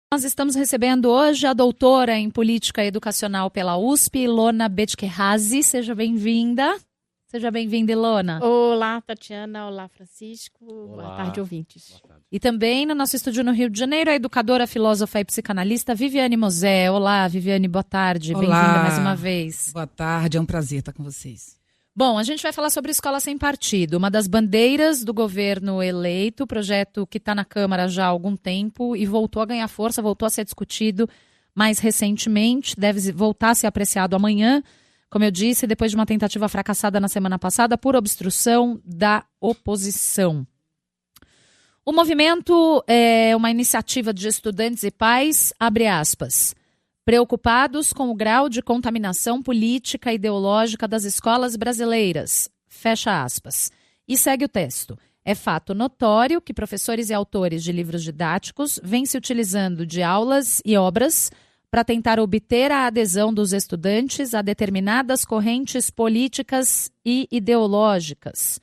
Nós estamos recebendo hoje a doutora em Política Educacional pela USP, Ilona Betkerhazy. Seja bem-vinda. Seja bem-vinda, Ilona. Olá, Tatiana. Olá, Francisco. Olá. Boa tarde, ouvintes. Boa tarde. E também no nosso estúdio no Rio de Janeiro, a educadora, filósofa e psicanalista Viviane Mosé. Olá, Viviane, boa tarde. Olá. Bem-vinda mais uma vez. Boa tarde, é um prazer estar com vocês. Bom, a gente vai falar sobre Escola Sem Partido, uma das bandeiras do governo eleito, projeto que está na Câmara já há algum tempo e voltou a ganhar força, voltou a ser discutido mais recentemente, deve voltar a ser apreciado amanhã, como eu disse, depois de uma tentativa fracassada na semana passada por obstrução da oposição. O movimento é uma iniciativa de estudantes e pais, abre aspas, preocupados com o grau de contaminação política e ideológica das escolas brasileiras, fecha aspas. E segue o texto. É fato notório que professores e autores de livros didáticos vêm se utilizando de aulas e obras para tentar obter a adesão dos estudantes a determinadas correntes políticas e ideológicas.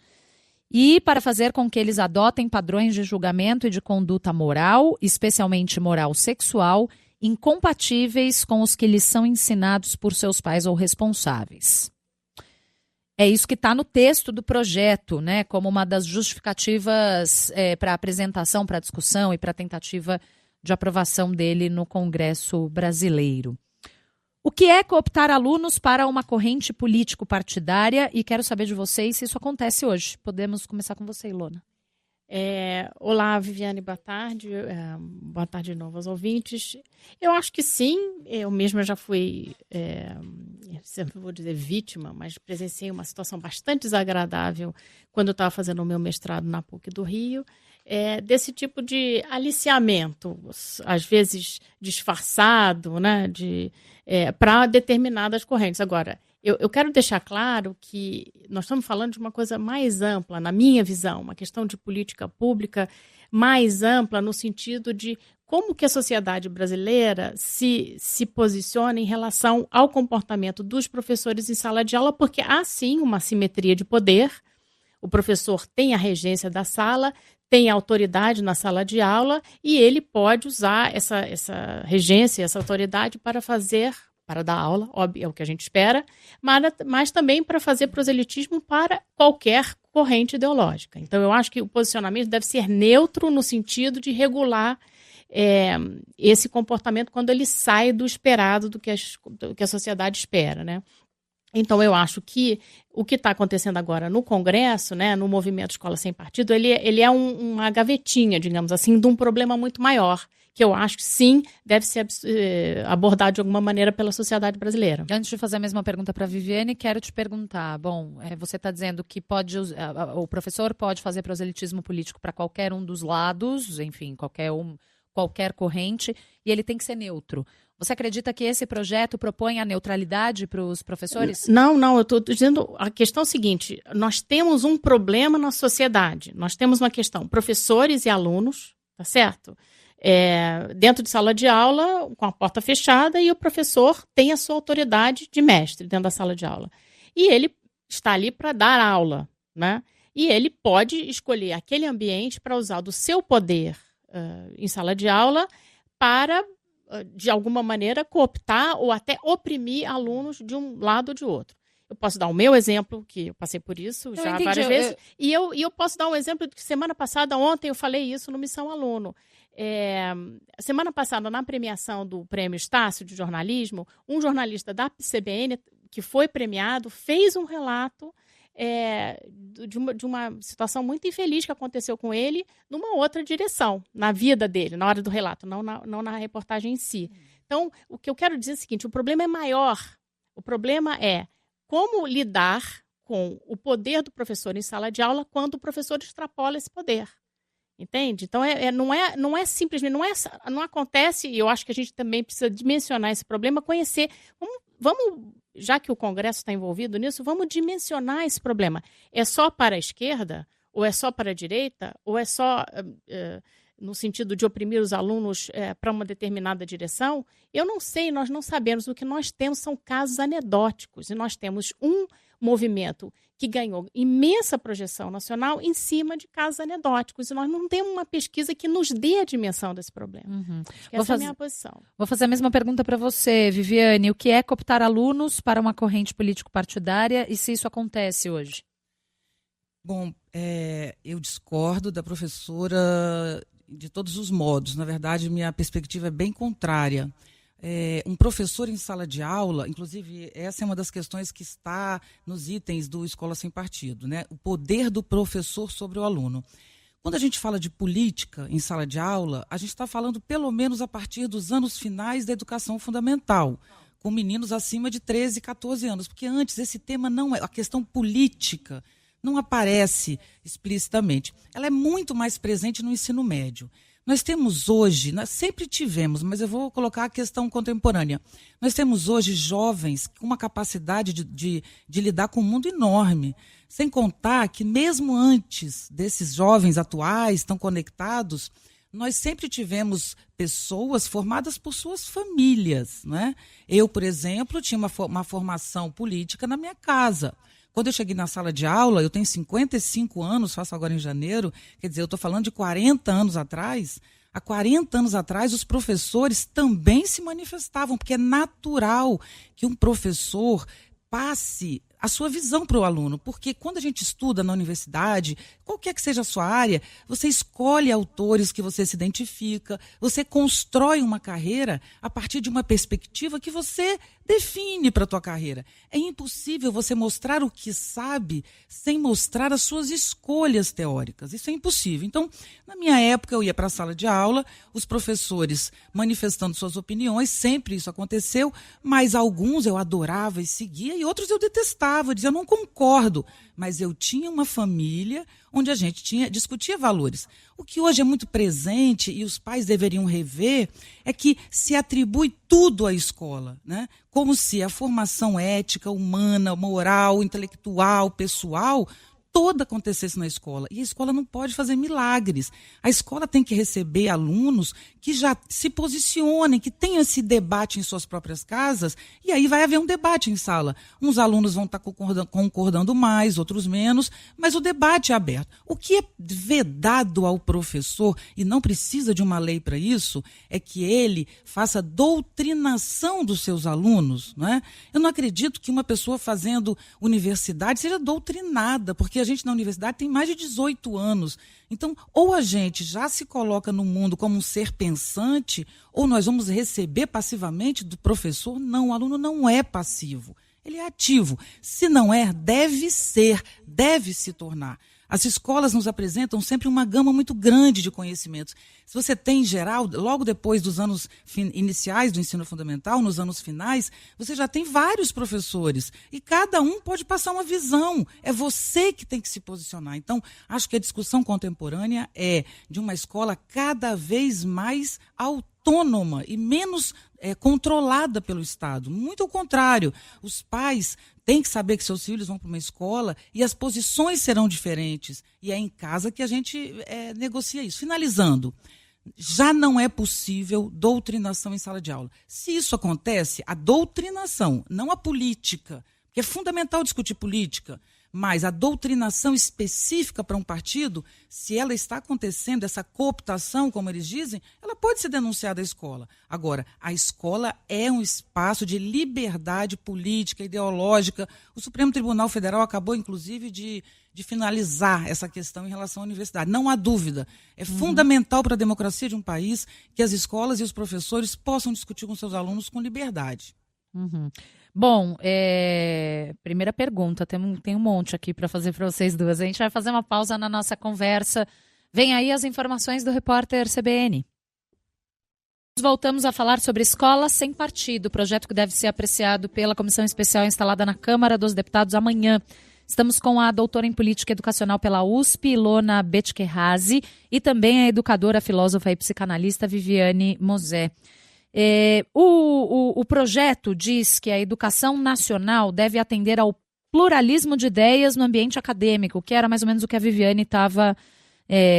E para fazer com que eles adotem padrões de julgamento e de conduta moral, especialmente moral sexual, incompatíveis com os que lhes são ensinados por seus pais ou responsáveis. É isso que está no texto do projeto, né, como uma das justificativas para a apresentação, para a discussão e para a tentativa de aprovação dele no Congresso brasileiro. O que é cooptar alunos para uma corrente político-partidária? E quero saber de vocês se isso acontece hoje. Podemos começar com você, Ilona. Olá, Viviane, boa tarde. Boa tarde de novo aos ouvintes. Eu acho que sim, eu mesma já fui, sempre vou dizer vítima, mas presenciei uma situação bastante desagradável quando eu estava fazendo o meu mestrado na PUC do Rio, desse tipo de aliciamento, às vezes disfarçado, né, para determinadas correntes. Agora, eu quero deixar claro que nós estamos falando de uma coisa mais ampla, na minha visão, uma questão de política pública mais ampla no sentido de como que a sociedade brasileira se posiciona em relação ao comportamento dos professores em sala de aula, porque há sim uma assimetria de poder. O professor tem a regência da sala, tem a autoridade na sala de aula e ele pode usar essa regência, essa autoridade para dar aula, óbvio, é o que a gente espera, mas também para fazer proselitismo para qualquer corrente ideológica. Então, eu acho que o posicionamento deve ser neutro no sentido de regular esse comportamento quando ele sai do esperado, do que a sociedade espera, né? Então, eu acho que o que está acontecendo agora no Congresso, né, no movimento Escola Sem Partido, ele é uma gavetinha, digamos assim, de um problema muito maior, que eu acho que sim, deve ser abordado de alguma maneira pela sociedade brasileira. Antes de fazer a mesma pergunta para a Viviane, quero te perguntar, você está dizendo que o professor pode fazer proselitismo político para qualquer um dos lados, enfim, qualquer corrente, e ele tem que ser neutro. Você acredita que esse projeto propõe a neutralidade para os professores? Não, eu estou dizendo a questão seguinte, nós temos um problema na sociedade, nós temos uma questão, professores e alunos, tá certo? Dentro de sala de aula, com a porta fechada, e o professor tem a sua autoridade de mestre dentro da sala de aula. E ele está ali para dar aula, né? E ele pode escolher aquele ambiente para usar do seu poder em sala de aula para, de alguma maneira, cooptar ou até oprimir alunos de um lado ou de outro. Eu posso dar o meu exemplo, que eu passei por isso já várias vezes, e eu posso dar um exemplo de que semana passada, ontem, eu falei isso no Missão Aluno. Semana passada, na premiação do Prêmio Estácio de Jornalismo, um jornalista da CBN, que foi premiado, fez um relato de uma situação muito infeliz que aconteceu com ele numa outra direção, na vida dele, na hora do relato, não na reportagem em si. Então, o que eu quero dizer é o seguinte, o problema é maior. O problema é como lidar com o poder do professor em sala de aula quando o professor extrapola esse poder. Entende? Então, não é simplesmente, não acontece, e eu acho que a gente também precisa dimensionar esse problema, conhecer, vamos, já que o Congresso está envolvido nisso, vamos dimensionar esse problema. É só para a esquerda, ou é só para a direita, ou é só no sentido de oprimir os alunos para uma determinada direção? Eu não sei, nós não sabemos. O que nós temos são casos anedóticos, e nós temos movimento que ganhou imensa projeção nacional em cima de casos anedóticos. E nós não temos uma pesquisa que nos dê a dimensão desse problema. Essa é a minha posição. Vou fazer a mesma pergunta para você, Viviane. O que é cooptar alunos para uma corrente político-partidária e se isso acontece hoje? Bom, eu discordo da professora de todos os modos. Na verdade, minha perspectiva é bem contrária. Um professor em sala de aula, inclusive essa é uma das questões que está nos itens do Escola Sem Partido, né? O poder do professor sobre o aluno. Quando a gente fala de política em sala de aula, a gente está falando pelo menos a partir dos anos finais da educação fundamental, com meninos acima de 13, 14 anos, porque antes esse tema não é, a questão política não aparece explicitamente. Ela é muito mais presente no ensino médio. Nós temos hoje, nós sempre tivemos, mas eu vou colocar a questão contemporânea. Nós temos hoje jovens com uma capacidade de lidar com um mundo enorme. Sem contar que mesmo antes desses jovens atuais, tão conectados, nós sempre tivemos pessoas formadas por suas famílias, né? Eu, por exemplo, tinha uma formação política na minha casa. Quando eu cheguei na sala de aula, eu tenho 55 anos, faço agora em janeiro, quer dizer, eu estou falando de 40 anos atrás. Há 40 anos atrás, os professores também se manifestavam, porque é natural que um professor passe a sua visão para o aluno, porque quando a gente estuda na universidade, qualquer que seja a sua área, você escolhe autores que você se identifica, você constrói uma carreira a partir de uma perspectiva que você define para a tua carreira. É impossível você mostrar o que sabe sem mostrar as suas escolhas teóricas. Isso é impossível. Então, na minha época, eu ia para a sala de aula, os professores manifestando suas opiniões, sempre isso aconteceu, mas alguns eu adorava e seguia e outros eu detestava. Eu dizia, eu não concordo, mas eu tinha uma família onde a gente discutia valores. O que hoje é muito presente e os pais deveriam rever é que se atribui tudo à escola, né? Como se a formação ética, humana, moral, intelectual, pessoal, toda acontecesse na escola. E a escola não pode fazer milagres. A escola tem que receber alunos que já se posicionem, que tenham esse debate em suas próprias casas, e aí vai haver um debate em sala. Uns alunos vão estar concordando mais, outros menos, mas o debate é aberto. O que é vedado ao professor, e não precisa de uma lei para isso, é que ele faça doutrinação dos seus alunos, não é? Eu não acredito que uma pessoa fazendo universidade seja doutrinada, porque a gente na universidade tem mais de 18 anos. Então, ou a gente já se coloca no mundo como um ser pensante, ou nós vamos receber passivamente do professor. Não, o aluno não é passivo, ele é ativo. Se não é, deve ser, deve se tornar. As escolas nos apresentam sempre uma gama muito grande de conhecimentos. Se você tem, em geral, logo depois dos anos iniciais do ensino fundamental, nos anos finais, você já tem vários professores. E cada um pode passar uma visão. É você que tem que se posicionar. Então, acho que a discussão contemporânea é de uma escola cada vez mais autônoma e menos controlada pelo Estado. Muito ao contrário, os pais têm que saber que seus filhos vão para uma escola e as posições serão diferentes. E é em casa que a gente negocia isso. Finalizando, já não é possível doutrinação em sala de aula. Se isso acontece, a doutrinação, não a política, porque é fundamental discutir política, mas a doutrinação específica para um partido, se ela está acontecendo, essa cooptação, como eles dizem, ela pode ser denunciada à escola. Agora, a escola é um espaço de liberdade política, ideológica. O Supremo Tribunal Federal acabou, inclusive, de finalizar essa questão em relação à universidade. Não há dúvida. É fundamental para a democracia de um país que as escolas e os professores possam discutir com seus alunos com liberdade. Bom, primeira pergunta, tem um monte aqui para fazer para vocês duas. A gente vai fazer uma pausa na nossa conversa. Vem aí as informações do repórter CBN. Voltamos a falar sobre Escola Sem Partido, projeto que deve ser apreciado pela comissão especial instalada na Câmara dos Deputados amanhã. Estamos com a doutora em Política Educacional pela USP, Ilona Betkerhazy, e também a educadora, filósofa e psicanalista Viviane Mosé. O projeto diz que a educação nacional deve atender ao pluralismo de ideias no ambiente acadêmico, que era mais ou menos o que a Viviane estava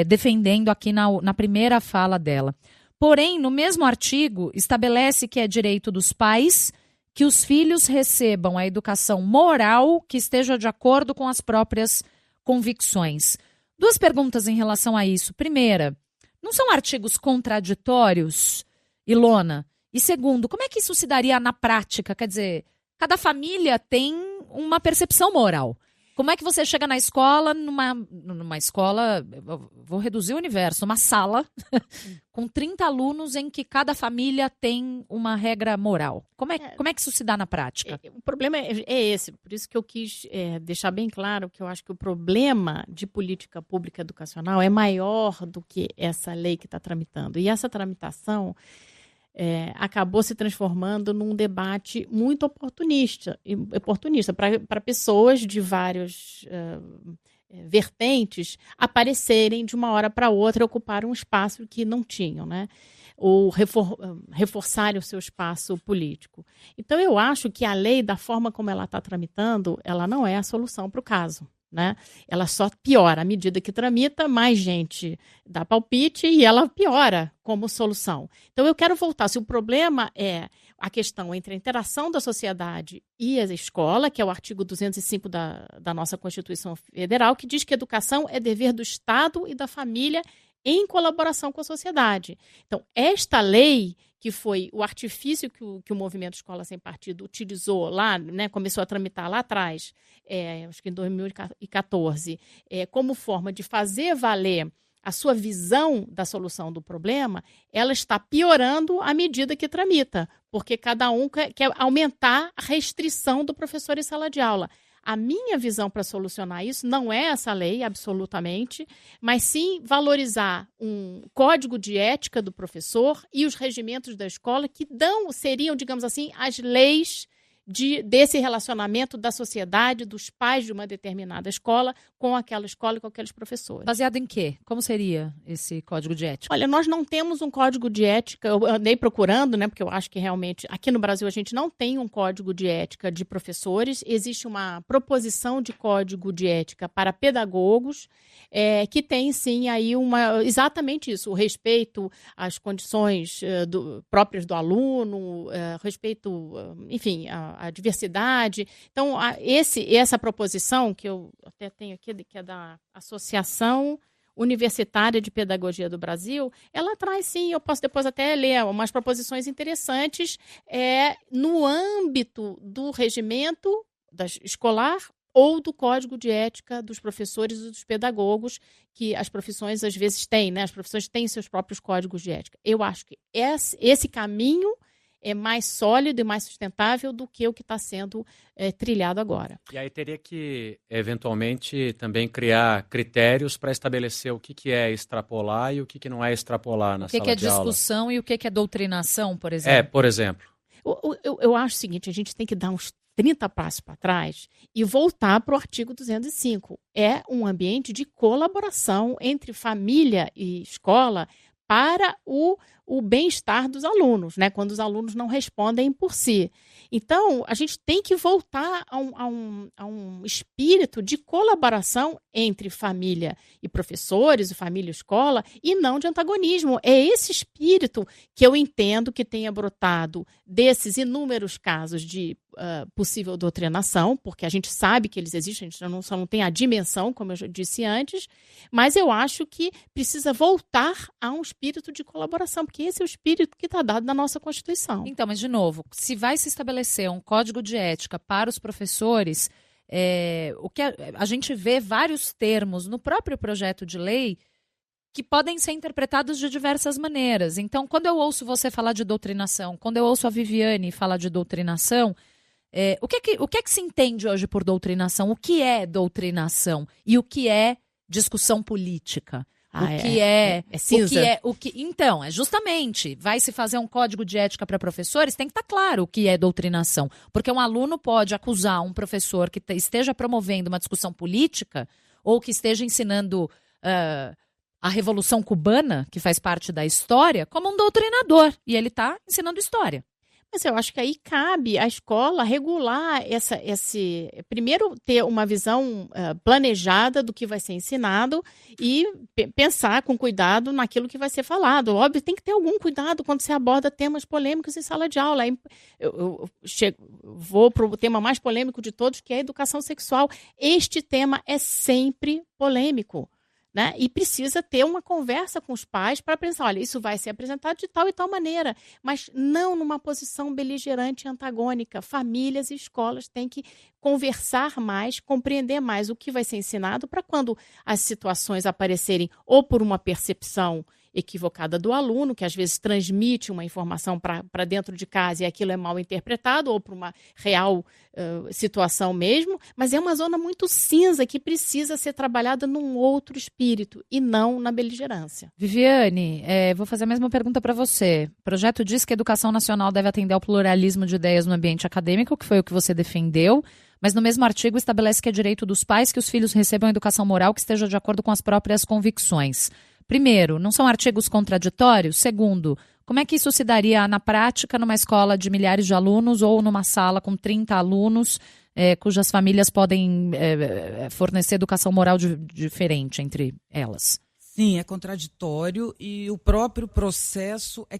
defendendo aqui na primeira fala dela. Porém, no mesmo artigo, estabelece que é direito dos pais que os filhos recebam a educação moral que esteja de acordo com as próprias convicções. 2 perguntas em relação a isso. Primeira, não são artigos contraditórios, Ilona? E segundo, como é que isso se daria na prática? Quer dizer, cada família tem uma percepção moral. Como é que você chega na escola, numa escola, vou reduzir o universo, uma sala com 30 alunos em que cada família tem uma regra moral? Como é que isso se dá na prática? O problema é esse, por isso que eu quis deixar bem claro que eu acho que o problema de política pública educacional é maior do que essa lei que está tramitando. E essa tramitação acabou se transformando num debate muito oportunista para pessoas de vários vertentes aparecerem de uma hora para outra e ocupar um espaço que não tinham, né? Ou reforçarem o seu espaço político. Então, eu acho que a lei, da forma como ela está tramitando, ela não é a solução para o caso. Né? Ela só piora à medida que tramita, mais gente dá palpite e ela piora como solução. Então, eu quero voltar. Se o problema é a questão entre a interação da sociedade e a escola, que é o artigo 205 da nossa Constituição Federal, que diz que a educação é dever do Estado e da família em colaboração com a sociedade. Então, esta lei, que foi o artifício que o Movimento Escola Sem Partido utilizou lá, né, começou a tramitar lá atrás, acho que em 2014, como forma de fazer valer a sua visão da solução do problema, ela está piorando à medida que tramita, porque cada um quer aumentar a restrição do professor em sala de aula. A minha visão para solucionar isso não é essa lei, absolutamente, mas sim valorizar um código de ética do professor e os regimentos da escola que seriam, digamos assim, as leis desse relacionamento da sociedade, dos pais de uma determinada escola com aquela escola e com aqueles professores. Baseado em quê? Como seria esse código de ética? Olha, nós não temos um código de ética, eu andei procurando, né, porque eu acho que realmente aqui no Brasil a gente não tem um código de ética de professores, existe uma proposição de código de ética para pedagogos, que tem sim aí exatamente isso, o respeito às condições próprias do aluno, respeito, enfim, a diversidade. Então, essa proposição, que eu até tenho aqui, que é da Associação Universitária de Pedagogia do Brasil, ela traz, sim, eu posso depois até ler umas proposições interessantes no âmbito do regimento escolar ou do código de ética dos professores e dos pedagogos, que as profissões às vezes têm, né? As profissões têm seus próprios códigos de ética. Eu acho que esse caminho é mais sólido e mais sustentável do que o que está sendo trilhado agora. E aí teria que, eventualmente, também criar critérios para estabelecer o que é extrapolar e o que não é extrapolar na sala de aula. O que é discussão e o que é doutrinação, por exemplo? Por exemplo. Eu acho o seguinte, a gente tem que dar uns 30 passos para trás e voltar para o artigo 205. É um ambiente de colaboração entre família e escola para o bem-estar dos alunos, né? Quando os alunos não respondem por si. Então, a gente tem que voltar a um espírito de colaboração entre família e professores, família e escola, e não de antagonismo. É esse espírito que eu entendo que tenha brotado desses inúmeros casos de possível doutrinação, porque a gente sabe que eles existem, a gente só não tem a dimensão, como eu já disse antes, mas eu acho que precisa voltar a um espírito de colaboração, porque esse é o espírito que está dado na nossa Constituição. Então, mas de novo, se vai se estabelecer um código de ética para os professores, o que a gente vê vários termos no próprio projeto de lei que podem ser interpretados de diversas maneiras. Então, quando eu ouço você falar de doutrinação, quando eu ouço a Viviane falar de doutrinação, o que é que se entende hoje por doutrinação? O que é doutrinação? E o que é discussão política? É cinza. Então, justamente, vai se fazer um código de ética para professores, tem que estar claro o que é doutrinação. Porque um aluno pode acusar um professor que esteja promovendo uma discussão política ou que esteja ensinando a Revolução Cubana, que faz parte da história, como um doutrinador. E ele está ensinando história. Mas eu acho que aí cabe à escola regular primeiro ter uma visão planejada do que vai ser ensinado e pensar com cuidado naquilo que vai ser falado. Óbvio, tem que ter algum cuidado quando você aborda temas polêmicos em sala de aula. Vou para o tema mais polêmico de todos, que é a educação sexual. Este tema é sempre polêmico. Né? E precisa ter uma conversa com os pais para pensar, olha, isso vai ser apresentado de tal e tal maneira, mas não numa posição beligerante e antagônica. Famílias e escolas têm que conversar mais, compreender mais o que vai ser ensinado para quando as situações aparecerem ou por uma percepção equivocada do aluno, que às vezes transmite uma informação para dentro de casa e aquilo é mal interpretado, ou para uma real situação mesmo, mas é uma zona muito cinza que precisa ser trabalhada num outro espírito e não na beligerância. Viviane, vou fazer a mesma pergunta para você. O projeto diz que a educação nacional deve atender ao pluralismo de ideias no ambiente acadêmico, que foi o que você defendeu, mas no mesmo artigo estabelece que é direito dos pais que os filhos recebam educação moral que esteja de acordo com as próprias convicções. Primeiro, não são artigos contraditórios? Segundo, como é que isso se daria na prática numa escola de milhares de alunos ou numa sala com 30 alunos cujas famílias podem fornecer educação moral diferente entre elas? Sim, é contraditório e o próprio processo é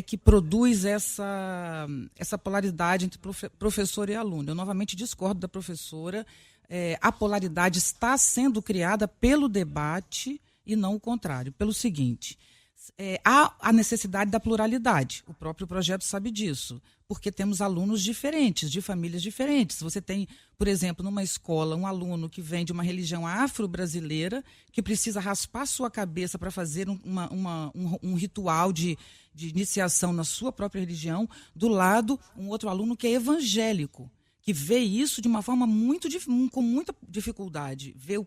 que produz essa polaridade entre professor e aluno. Eu novamente discordo da professora. A polaridade está sendo criada pelo debate e não o contrário, pelo seguinte, há a necessidade da pluralidade, o próprio projeto sabe disso, porque temos alunos diferentes, de famílias diferentes. Você tem, por exemplo, numa escola, um aluno que vem de uma religião afro-brasileira, que precisa raspar sua cabeça para fazer um ritual de iniciação na sua própria religião, do lado, um outro aluno que é evangélico, que vê isso de uma forma com muita dificuldade, vê o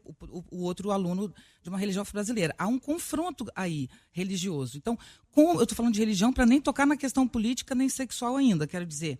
outro aluno de uma religião brasileira. Há um confronto aí religioso. Então, eu estou falando de religião para nem tocar na questão política nem sexual ainda, quero dizer,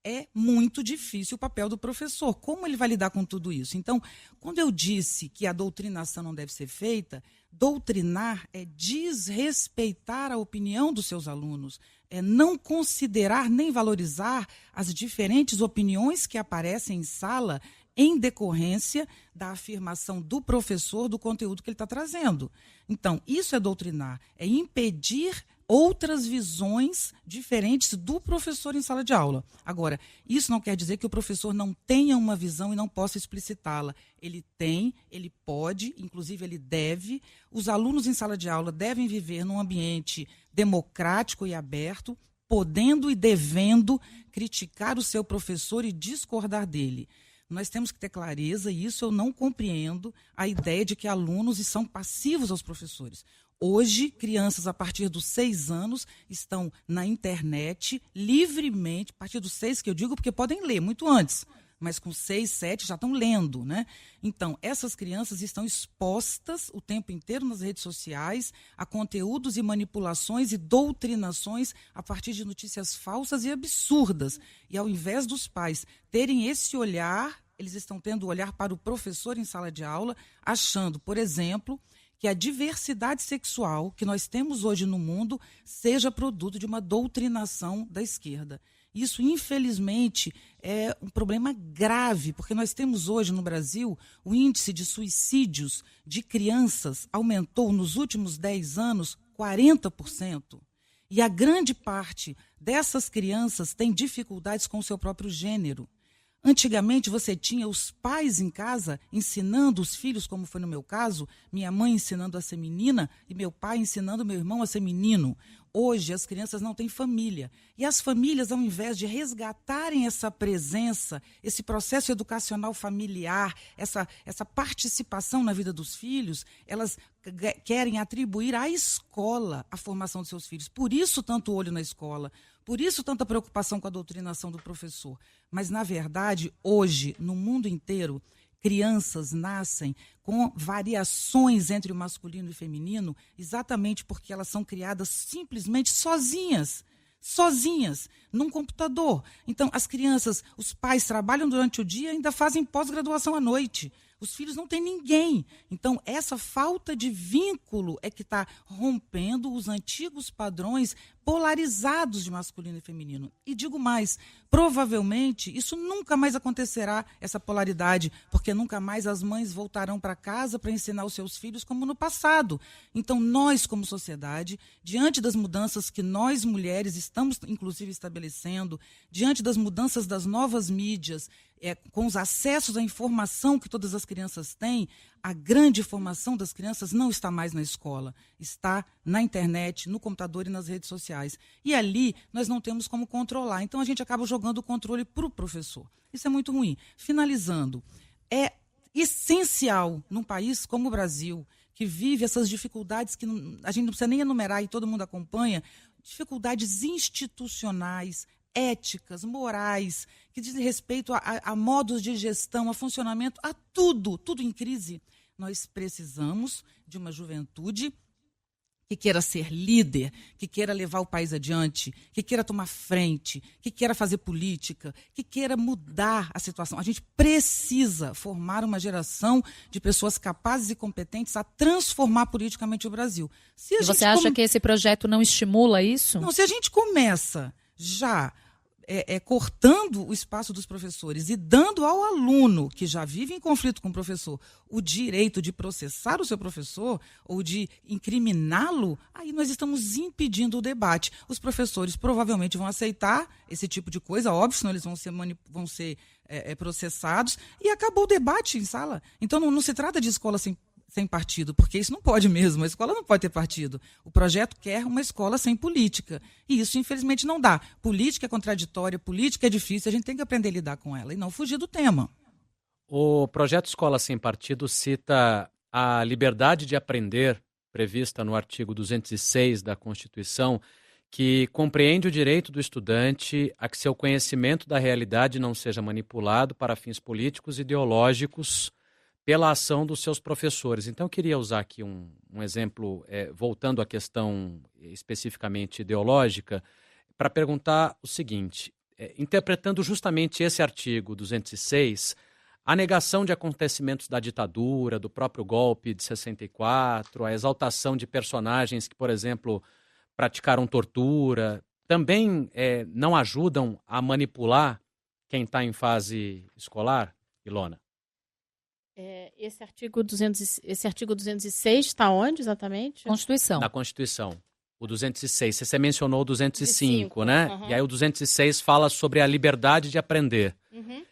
é muito difícil o papel do professor. Como ele vai lidar com tudo isso? Então, quando eu disse que a doutrinação não deve ser feita, doutrinar é desrespeitar a opinião dos seus alunos, é não considerar nem valorizar as diferentes opiniões que aparecem em sala em decorrência da afirmação do professor do conteúdo que ele está trazendo. Então, isso é doutrinar, é impedir outras visões diferentes do professor em sala de aula. Agora, isso não quer dizer que o professor não tenha uma visão e não possa explicitá-la. Ele tem, ele pode, inclusive ele deve. Os alunos em sala de aula devem viver num ambiente democrático e aberto, podendo e devendo criticar o seu professor e discordar dele. Nós temos que ter clareza, e isso eu não compreendo, a ideia de que alunos são passivos aos professores. Hoje, crianças a partir dos 6 anos estão na internet livremente, a partir dos 6 que eu digo, porque podem ler muito antes, mas com 6, 7 já estão lendo, né? Então, essas crianças estão expostas o tempo inteiro nas redes sociais a conteúdos e manipulações e doutrinações a partir de notícias falsas e absurdas. E ao invés dos pais terem esse olhar, eles estão tendo o olhar para o professor em sala de aula, achando, por exemplo, que a diversidade sexual que nós temos hoje no mundo seja produto de uma doutrinação da esquerda. Isso, infelizmente, é um problema grave, porque nós temos hoje no Brasil o índice de suicídios de crianças aumentou nos últimos 10 anos 40%. E a grande parte dessas crianças tem dificuldades com o seu próprio gênero. Antigamente você tinha os pais em casa ensinando os filhos, como foi no meu caso, minha mãe ensinando a ser menina e meu pai ensinando meu irmão a ser menino. Hoje as crianças não têm família. E as famílias, ao invés de resgatarem essa presença, esse processo educacional familiar, essa participação na vida dos filhos, elas querem atribuir à escola a formação dos seus filhos. Por isso tanto olho na escola, por isso tanta preocupação com a doutrinação do professor. Mas, na verdade, hoje, no mundo inteiro, crianças nascem com variações entre o masculino e o feminino, exatamente porque elas são criadas simplesmente sozinhas, num computador. Então, as crianças, os pais trabalham durante o dia e ainda fazem pós-graduação à noite. Os filhos não têm ninguém. Então, essa falta de vínculo é que está rompendo os antigos padrões polarizados de masculino e feminino. E digo mais, provavelmente isso nunca mais acontecerá, essa polaridade, porque nunca mais as mães voltarão para casa para ensinar os seus filhos como no passado. Então, nós, como sociedade, diante das mudanças que nós, mulheres, estamos, inclusive, estabelecendo, diante das mudanças das novas mídias, com os acessos à informação que todas as crianças têm, a grande formação das crianças não está mais na escola, está na internet, no computador e nas redes sociais. E ali nós não temos como controlar. Então a gente acaba jogando o controle para o professor. Isso é muito ruim. Finalizando, é essencial num país como o Brasil, que vive essas dificuldades que a gente não precisa nem enumerar e todo mundo acompanha, dificuldades institucionais, éticas, morais, que dizem respeito a modos de gestão, a funcionamento, a tudo em crise. Nós precisamos de uma juventude que queira ser líder, que queira levar o país adiante, que queira tomar frente, que queira fazer política, que queira mudar a situação. A gente precisa formar uma geração de pessoas capazes e competentes a transformar politicamente o Brasil. E você acha que esse projeto não estimula isso? Não, se a gente começa já cortando o espaço dos professores e dando ao aluno, que já vive em conflito com o professor, o direito de processar o seu professor ou de incriminá-lo, aí nós estamos impedindo o debate. Os professores provavelmente vão aceitar esse tipo de coisa, óbvio, senão eles vão ser processados, e acabou o debate em sala. Então não se trata de escola sem partido, porque isso não pode mesmo, a escola não pode ter partido. O projeto quer uma escola sem política, e isso infelizmente não dá. Política é contraditória, política é difícil, a gente tem que aprender a lidar com ela e não fugir do tema. O projeto Escola Sem Partido cita a liberdade de aprender, prevista no artigo 206 da Constituição, que compreende o direito do estudante a que seu conhecimento da realidade não seja manipulado para fins políticos e ideológicos pela ação dos seus professores. Então, eu queria usar aqui um exemplo, voltando à questão especificamente ideológica, para perguntar o seguinte, interpretando justamente esse artigo 206, a negação de acontecimentos da ditadura, do próprio golpe de 64, a exaltação de personagens que, por exemplo, praticaram tortura, também não ajudam a manipular quem está em fase escolar, Ilona? Esse artigo 206 está onde exatamente? Constituição. Na Constituição. O 206. Você mencionou o 205, né? Uhum. E aí o 206 fala sobre a liberdade de aprender. Uhum.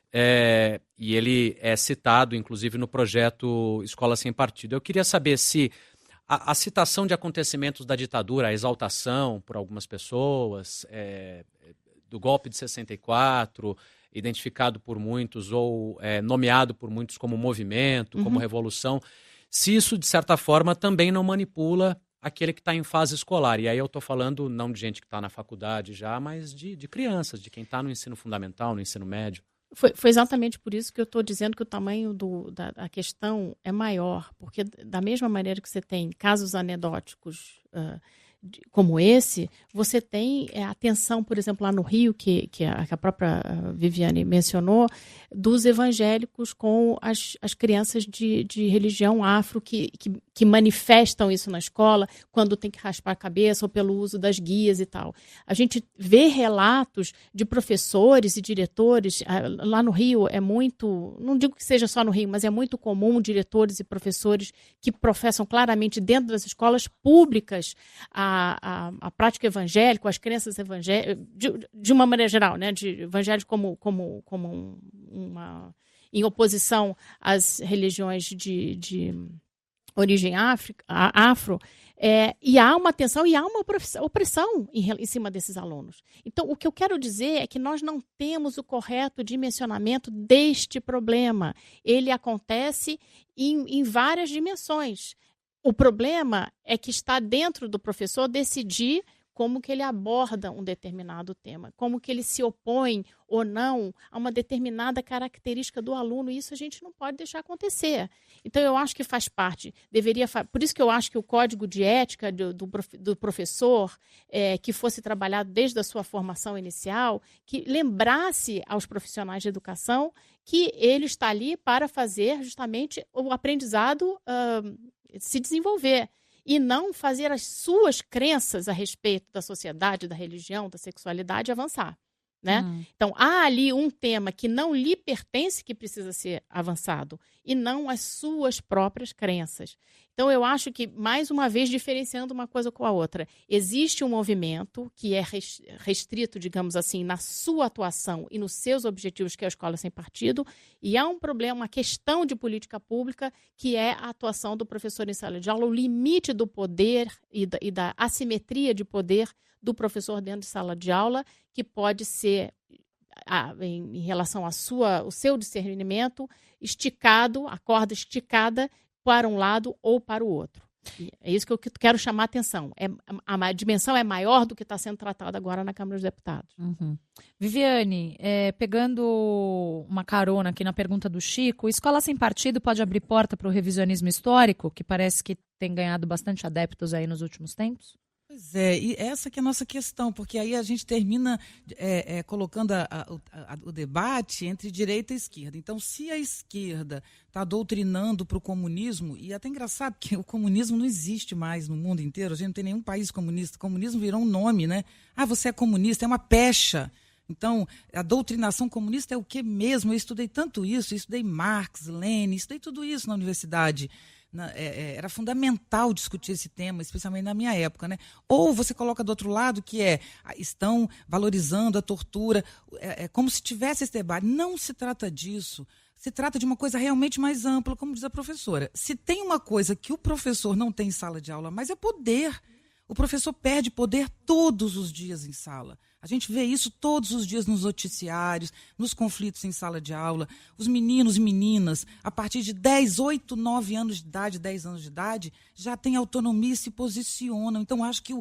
E ele é citado, inclusive, no projeto Escola Sem Partido. Eu queria saber se a citação de acontecimentos da ditadura, a exaltação por algumas pessoas, do golpe de 64... identificado por muitos ou nomeado por muitos como movimento, como revolução, se isso, de certa forma, também não manipula aquele que está em fase escolar. E aí eu estou falando não de gente que está na faculdade já, mas de crianças, de quem está no ensino fundamental, no ensino médio. Foi exatamente por isso que eu estou dizendo que o tamanho da questão é maior, porque da mesma maneira que você tem casos anedóticos como esse, você tem a tensão, por exemplo, lá no Rio, que a própria Viviane mencionou, dos evangélicos com as crianças de religião afro que manifestam isso na escola quando tem que raspar a cabeça ou pelo uso das guias e tal. A gente vê relatos de professores e diretores, lá no Rio é muito, não digo que seja só no Rio, mas é muito comum diretores e professores que professam claramente dentro das escolas públicas a prática evangélica, as crenças evangélicas, de uma maneira geral, né, de evangélico como em oposição às religiões de origem afro, e há uma tensão e há uma opressão em cima desses alunos. Então, o que eu quero dizer é que nós não temos o correto dimensionamento deste problema. Ele acontece em várias dimensões. O problema é que está dentro do professor decidir como que ele aborda um determinado tema, como que ele se opõe ou não a uma determinada característica do aluno, e isso a gente não pode deixar acontecer. Então, eu acho que faz parte, por isso que eu acho que o código de ética do professor, que fosse trabalhado desde a sua formação inicial, que lembrasse aos profissionais de educação que ele está ali para fazer justamente o aprendizado se desenvolver. e não fazer as suas crenças a respeito da sociedade, da religião, da sexualidade avançar. Né? Então, há ali um tema que não lhe pertence que precisa ser avançado, e não as suas próprias crenças. Então, eu acho que, mais uma vez, diferenciando uma coisa com a outra, existe um movimento que é restrito, digamos assim, na sua atuação e nos seus objetivos, que é a Escola Sem Partido, e há um problema, uma questão de política pública, que é a atuação do professor em sala de aula, o limite do poder e da assimetria de poder do professor dentro de sala de aula, que pode ser, em relação ao seu discernimento, esticado, a corda esticada para um lado ou para o outro. E é isso que eu quero chamar a atenção. A dimensão é maior do que está sendo tratada agora na Câmara dos Deputados. Viviane, pegando uma carona aqui na pergunta do Chico, Escola Sem Partido pode abrir porta para o revisionismo histórico, que parece que tem ganhado bastante adeptos aí nos últimos tempos? Pois é, e essa que é a nossa questão, porque aí a gente termina colocando o debate entre direita e esquerda. Então, se a esquerda está doutrinando para o comunismo, e é até engraçado que o comunismo não existe mais no mundo inteiro, a gente não tem nenhum país comunista. O comunismo virou um nome, né? Ah, você é comunista, é uma pecha. Então, a doutrinação comunista é o que mesmo? Eu estudei tanto isso, eu estudei Marx, Lenin, estudei tudo isso na universidade. Era fundamental discutir esse tema, especialmente na minha época, né? Ou você coloca do outro lado que estão valorizando a tortura, como se tivesse esse debate. Não se trata disso. Se trata de uma coisa realmente mais ampla, como diz a professora. Se tem uma coisa que o professor não tem em sala de aula, mas é poder. O professor perde poder todos os dias em sala. A gente vê isso todos os dias nos noticiários, nos conflitos em sala de aula. Os meninos e meninas, a partir de 10, 8, 9 anos de idade, 10 anos de idade, já têm autonomia e se posicionam. Então, acho que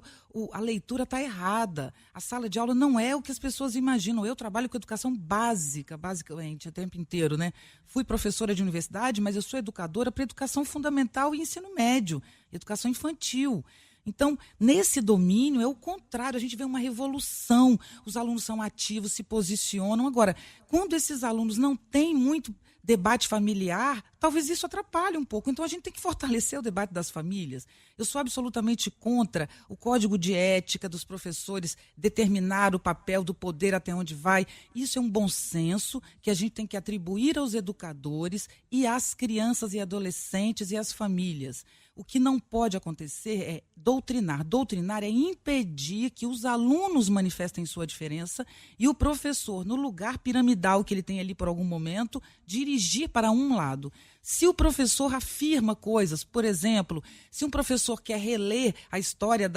a leitura está errada. A sala de aula não é o que as pessoas imaginam. Eu trabalho com educação basicamente, o tempo inteiro, né? Fui professora de universidade, mas eu sou educadora para educação fundamental e ensino médio, educação infantil. Então, nesse domínio, é o contrário, a gente vê uma revolução, os alunos são ativos, se posicionam. Agora, quando esses alunos não têm muito debate familiar, talvez isso atrapalhe um pouco. Então, a gente tem que fortalecer o debate das famílias. Eu sou absolutamente contra o código de ética dos professores determinar o papel do poder até onde vai. Isso é um bom senso que a gente tem que atribuir aos educadores e às crianças e adolescentes e às famílias. O que não pode acontecer é doutrinar. Doutrinar é impedir que os alunos manifestem sua diferença e o professor, no lugar piramidal que ele tem ali por algum momento, dirigir para um lado. Se o professor afirma coisas, por exemplo, se um professor quer reler a história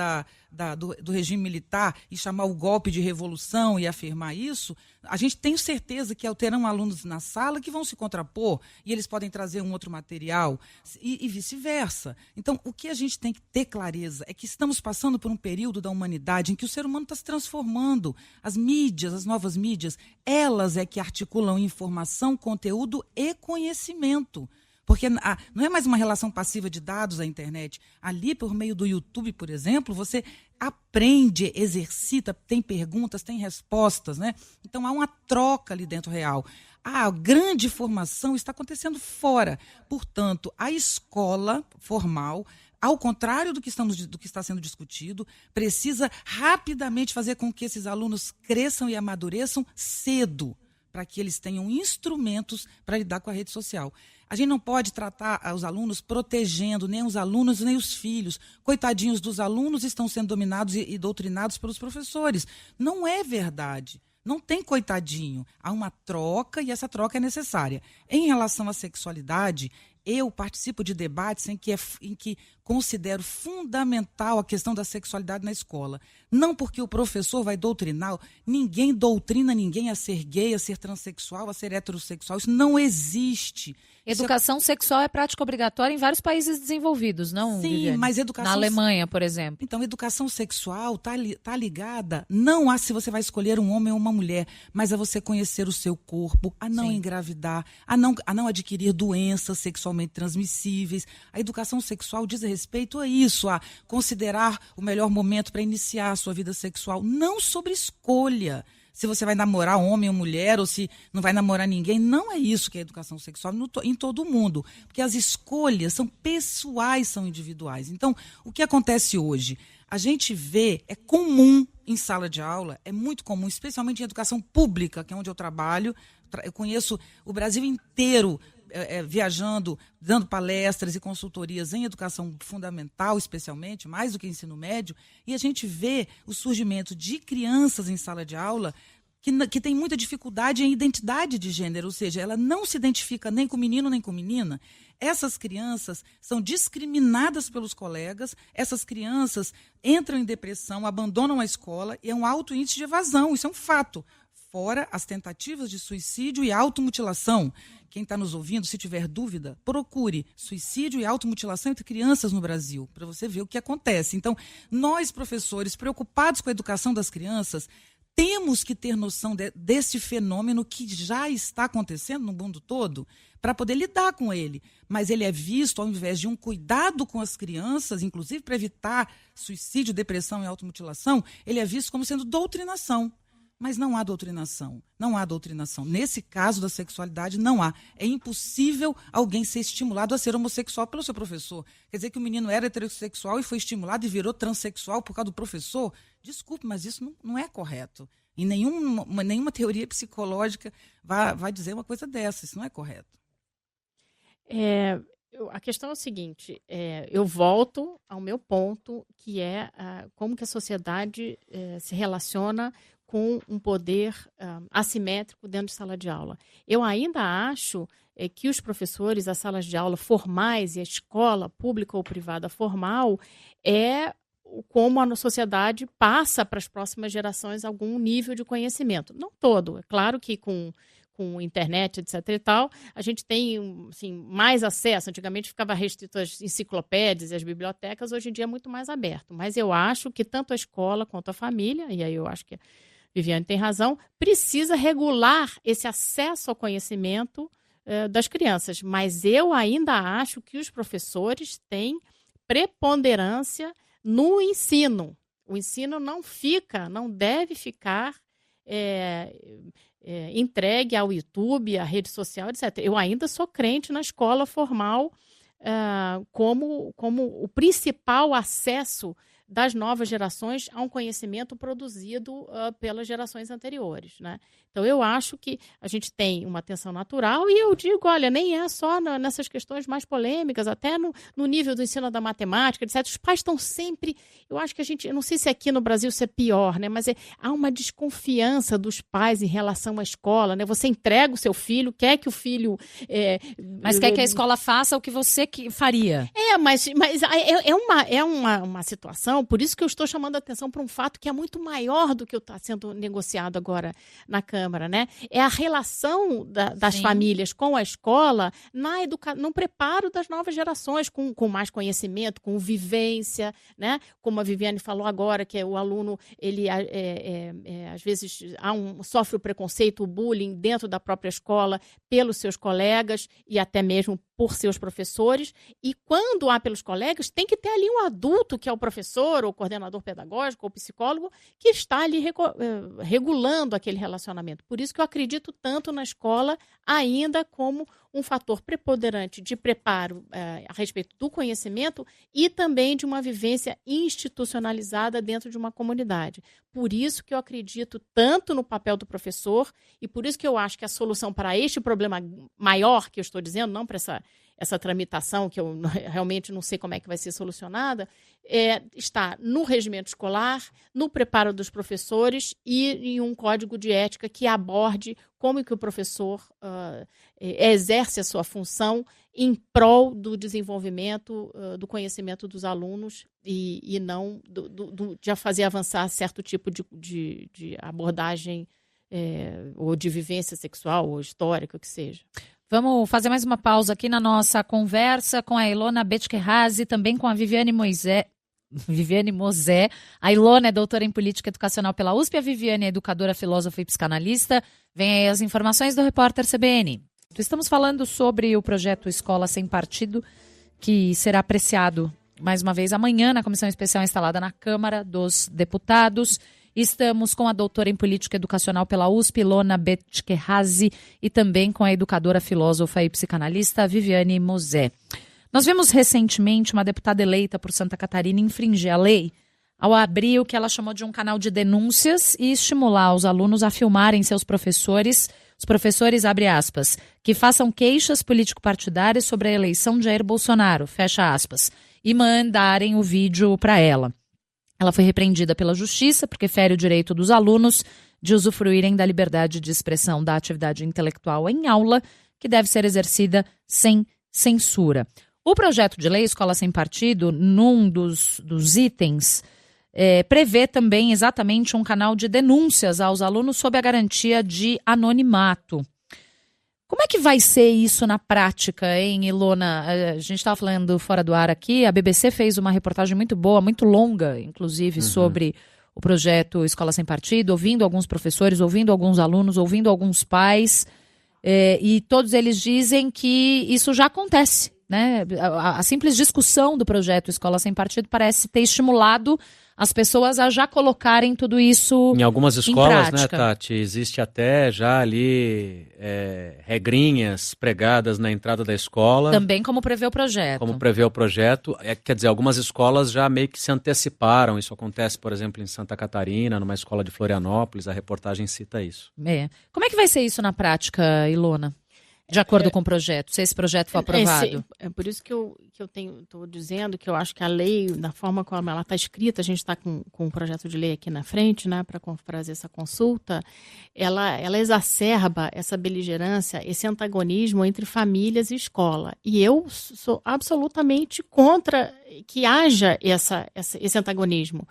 do regime militar e chamar o golpe de revolução e afirmar isso, a gente tem certeza que terão alunos na sala que vão se contrapor e eles podem trazer um outro material e vice-versa. Então, o que a gente tem que ter clareza é que estamos passando por um período da humanidade em que o ser humano está se transformando. As mídias, as novas mídias, elas é que articulam informação, conteúdo e conhecimento. Porque não é mais uma relação passiva de dados à internet. Ali, por meio do YouTube, por exemplo, você aprende, exercita, tem perguntas, tem respostas, né? Então, há uma troca ali dentro real. A grande formação está acontecendo fora. Portanto, a escola formal, ao contrário do que está sendo discutido, precisa rapidamente fazer com que esses alunos cresçam e amadureçam cedo, para que eles tenham instrumentos para lidar com a rede social. A gente não pode tratar os alunos protegendo nem os alunos nem os filhos. Coitadinhos dos alunos estão sendo dominados e doutrinados pelos professores. Não é verdade. Não tem coitadinho. Há uma troca e essa troca é necessária. Em relação à sexualidade, eu participo de debates em que considero fundamental a questão da sexualidade na escola. Não porque o professor vai doutrinar, ninguém doutrina ninguém a ser gay, a ser transexual, a ser heterossexual. Isso não existe. Educação sexual é prática obrigatória em vários países desenvolvidos, não, Sim, Viviane? mas educação... Na Alemanha, por exemplo. Então, educação sexual está ligada não a se você vai escolher um homem ou uma mulher, mas a você conhecer o seu corpo, a não engravidar, a não adquirir doenças sexualmente transmissíveis. A educação sexual diz respeito a isso, a considerar o melhor momento para iniciar a sua vida sexual, não sobre escolha. se você vai namorar homem ou mulher, ou se não vai namorar ninguém. Não é isso que é educação sexual em todo o mundo. Porque as escolhas são pessoais, são individuais. Então, o que acontece hoje? A gente vê, é comum em sala de aula, é muito comum, especialmente em educação pública, que é onde eu trabalho. Eu conheço o Brasil inteiro viajando, dando palestras e consultorias em educação fundamental, especialmente, mais do que ensino médio, e a gente vê o surgimento de crianças em sala de aula que tem muita dificuldade em identidade de gênero, ou seja, ela não se identifica nem com menino nem com menina. Essas crianças são discriminadas pelos colegas, essas crianças entram em depressão, abandonam a escola e é um alto índice de evasão, isso é um fato. Fora as tentativas de suicídio e automutilação. Quem está nos ouvindo, se tiver dúvida, procure suicídio e automutilação entre crianças no Brasil, para você ver o que acontece. Então, nós, professores, preocupados com a educação das crianças, temos que ter noção desse fenômeno que já está acontecendo no mundo todo para poder lidar com ele. Mas ele é visto, ao invés de um cuidado com as crianças, inclusive para evitar suicídio, depressão e automutilação, ele é visto como sendo doutrinação. Mas não há doutrinação, não há doutrinação. Nesse caso da sexualidade, não há. É impossível alguém ser estimulado a ser homossexual pelo seu professor. Quer dizer que o menino era heterossexual e foi estimulado e virou transexual por causa do professor? Desculpe, mas isso não é correto. E nenhuma teoria psicológica vai dizer uma coisa dessa, isso não é correto. A questão é o seguinte, eu volto ao meu ponto, que é como que a sociedade se relaciona com um poder assimétrico dentro de sala de aula. Eu ainda acho que os professores, as salas de aula formais e a escola pública ou privada formal é como a sociedade passa para as próximas gerações algum nível de conhecimento. Não todo, é claro que com internet, etc. e tal, a gente tem assim, mais acesso. Antigamente ficava restrito às enciclopédias e às bibliotecas, hoje em dia é muito mais aberto. Mas eu acho que tanto a escola quanto a família, e aí eu acho que Viviane tem razão, precisa regular esse acesso ao conhecimento das crianças. Mas eu ainda acho que os professores têm preponderância no ensino. O ensino não deve ficar entregue ao YouTube, à rede social, etc. Eu ainda sou crente na escola formal como o principal acesso das novas gerações a um conhecimento produzido pelas gerações anteriores, né? Então, eu acho que a gente tem uma tensão natural e eu digo, olha, nem é só nessas questões mais polêmicas, até no nível do ensino da matemática, etc. Os pais estão sempre... Eu acho que eu não sei se aqui no Brasil isso é pior, né? Mas há uma desconfiança dos pais em relação à escola, né? Você entrega o seu filho, quer que o filho... Mas quer que a escola faça o que você faria. Mas é uma situação. Por isso que eu estou chamando a atenção para um fato que é muito maior do que está sendo negociado agora na Câmara, né? É a relação das famílias com a escola no preparo das novas gerações, com mais conhecimento, com vivência, né? Como a Viviane falou agora, que o aluno, ele às vezes sofre o preconceito, o bullying dentro da própria escola pelos seus colegas e até mesmo por seus professores, e quando há pelos colegas, tem que ter ali um adulto, que é o professor, ou coordenador pedagógico, ou psicólogo, que está ali regulando aquele relacionamento. Por isso que eu acredito tanto na escola ainda como um fator preponderante de preparo a respeito do conhecimento e também de uma vivência institucionalizada dentro de uma comunidade. Por isso que eu acredito tanto no papel do professor e por isso que eu acho que a solução para este problema maior que eu estou dizendo, não para essa tramitação que eu realmente não sei como é que vai ser solucionada, está no regimento escolar, no preparo dos professores e em um código de ética que aborde como que o professor exerce a sua função em prol do desenvolvimento do conhecimento dos alunos e não de fazer avançar certo tipo de abordagem ou de vivência sexual ou histórica, o que seja. Vamos fazer mais uma pausa aqui na nossa conversa com a Ilona Betkerhazy, também com a Viviane Mosé. A Ilona é doutora em Política Educacional pela USP, a Viviane é educadora, filósofa e psicanalista. Vem aí as informações do repórter CBN. Estamos falando sobre o projeto Escola Sem Partido, que será apreciado mais uma vez amanhã na comissão especial instalada na Câmara dos Deputados. Estamos com a doutora em Política Educacional pela USP, Ilona Betkerhazy, e também com a educadora, filósofa e psicanalista Viviane Mosé. Nós vimos recentemente uma deputada eleita por Santa Catarina infringir a lei ao abrir o que ela chamou de um canal de denúncias e estimular os alunos a filmarem seus professores, os professores, abre aspas, que façam queixas político-partidárias sobre a eleição de Jair Bolsonaro, fecha aspas, e mandarem o vídeo para ela. Ela foi repreendida pela Justiça porque fere o direito dos alunos de usufruírem da liberdade de expressão da atividade intelectual em aula, que deve ser exercida sem censura. O projeto de lei Escola Sem Partido, num dos itens, prevê também exatamente um canal de denúncias aos alunos sob a garantia de anonimato. Como é que vai ser isso na prática, hein, Ilona? A gente estava falando fora do ar aqui, a BBC fez uma reportagem muito boa, muito longa, inclusive, sobre o projeto Escola Sem Partido, ouvindo alguns professores, ouvindo alguns alunos, ouvindo alguns pais, e todos eles dizem que isso já acontece, né? A simples discussão do projeto Escola Sem Partido parece ter estimulado as pessoas a já colocarem tudo isso em algumas escolas, né, Tati, existe até já ali regrinhas pregadas na entrada da escola. Também como prevê o projeto. Como prevê o projeto. Quer dizer, algumas escolas já meio que se anteciparam. Isso acontece, por exemplo, em Santa Catarina, numa escola de Florianópolis. A reportagem cita isso. Como é que vai ser isso na prática, Ilona? De acordo com o projeto, se esse projeto for aprovado. É por isso que eu estou dizendo que eu acho que a lei, da forma como ela está escrita, a gente está com um projeto de lei aqui na frente, né, para fazer essa consulta, ela exacerba essa beligerância, esse antagonismo entre famílias e escola. E eu sou absolutamente contra que haja esse antagonismo.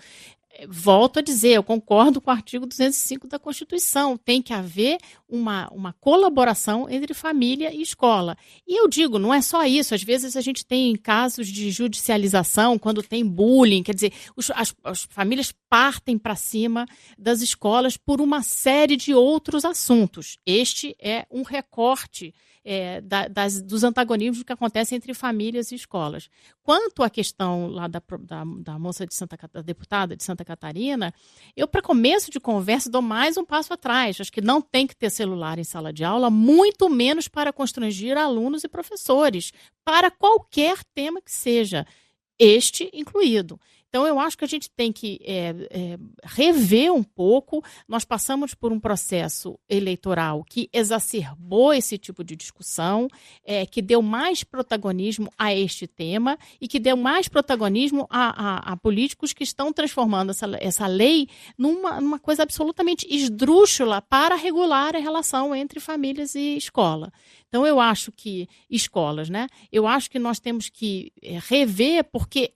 Volto a dizer, eu concordo com o artigo 205 da Constituição. Tem que haver uma colaboração entre família e escola. E eu digo, não é só isso. Às vezes a gente tem casos de judicialização, quando tem bullying. Quer dizer, as famílias partem para cima das escolas por uma série de outros assuntos. Este é um recorte dos antagonismos que acontecem entre famílias e escolas. Quanto à questão lá da moça da deputada de Santa Catarina, eu, para começo de conversa, dou mais um passo atrás. Acho que não tem que ter celular em sala de aula, muito menos para constranger alunos e professores, para qualquer tema que seja, este incluído. Então, eu acho que a gente tem que rever um pouco. Nós passamos por um processo eleitoral que exacerbou esse tipo de discussão, que deu mais protagonismo a este tema e que deu mais protagonismo a políticos que estão transformando essa lei numa coisa absolutamente esdrúxula para regular a relação entre famílias e escola. Então, eu acho que escolas, né? Eu acho que nós temos que rever, porque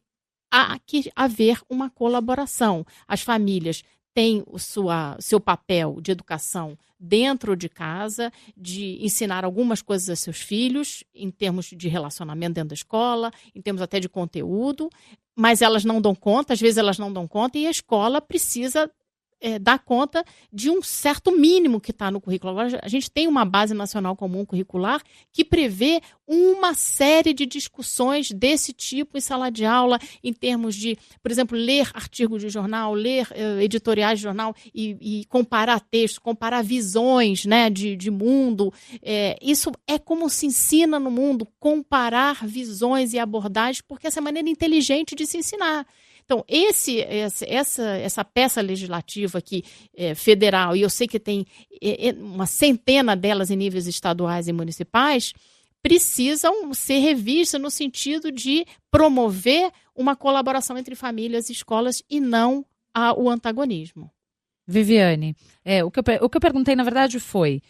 há que haver uma colaboração. As famílias têm seu papel de educação dentro de casa, de ensinar algumas coisas a seus filhos, em termos de relacionamento dentro da escola, em termos até de conteúdo, mas elas não dão conta, às vezes elas não dão conta, e a escola precisa dar conta de um certo mínimo que está no currículo. Agora, a gente tem uma base nacional comum curricular que prevê uma série de discussões desse tipo em sala de aula, em termos de, por exemplo, ler artigos de jornal, ler editoriais de jornal e comparar textos, comparar visões, né, de mundo. Isso é como se ensina no mundo, comparar visões e abordagens, porque essa é a maneira inteligente de se ensinar. Então, essa peça legislativa aqui, federal, e eu sei que tem uma centena delas em níveis estaduais e municipais, precisam ser revistas no sentido de promover uma colaboração entre famílias e escolas e não o antagonismo. Viviane, o que eu perguntei, na verdade, foi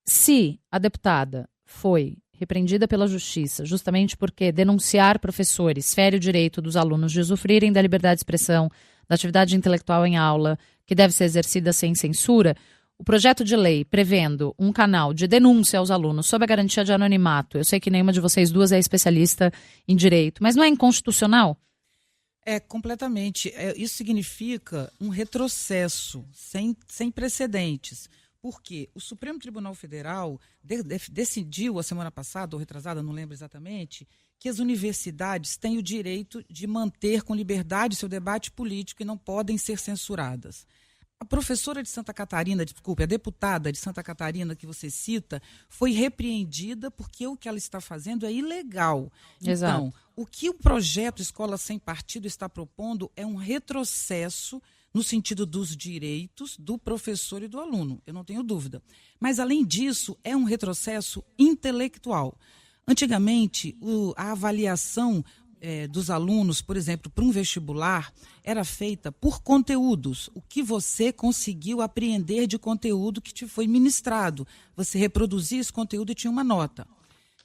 se a deputada foi repreendida pela Justiça, justamente porque denunciar professores fere o direito dos alunos de usufruírem da liberdade de expressão, da atividade intelectual em aula, que deve ser exercida sem censura, o projeto de lei prevendo um canal de denúncia aos alunos sob a garantia de anonimato, eu sei que nenhuma de vocês duas é especialista em direito, mas não é inconstitucional? Completamente. Isso significa um retrocesso sem precedentes. Porque o Supremo Tribunal Federal decidiu, a semana passada, ou retrasada, não lembro exatamente, que as universidades têm o direito de manter com liberdade seu debate político e não podem ser censuradas. A professora de Santa Catarina, a deputada de Santa Catarina que você cita, foi repreendida porque o que ela está fazendo é ilegal. Exato. Então, o que o projeto Escola Sem Partido está propondo é um retrocesso no sentido dos direitos do professor e do aluno, eu não tenho dúvida. Mas, além disso, é um retrocesso intelectual. Antigamente, a avaliação dos alunos, por exemplo, para um vestibular, era feita por conteúdos. O que você conseguiu apreender de conteúdo que te foi ministrado. Você reproduzia esse conteúdo e tinha uma nota.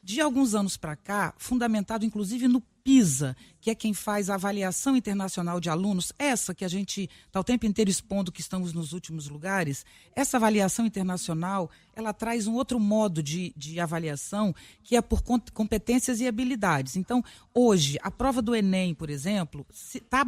De alguns anos para cá, fundamentado inclusive no PISA, que é quem faz a avaliação internacional de alunos, essa que a gente está o tempo inteiro expondo que estamos nos últimos lugares, essa avaliação internacional, ela traz um outro modo de avaliação, que é por competências e habilidades. Então, hoje, a prova do Enem, por exemplo,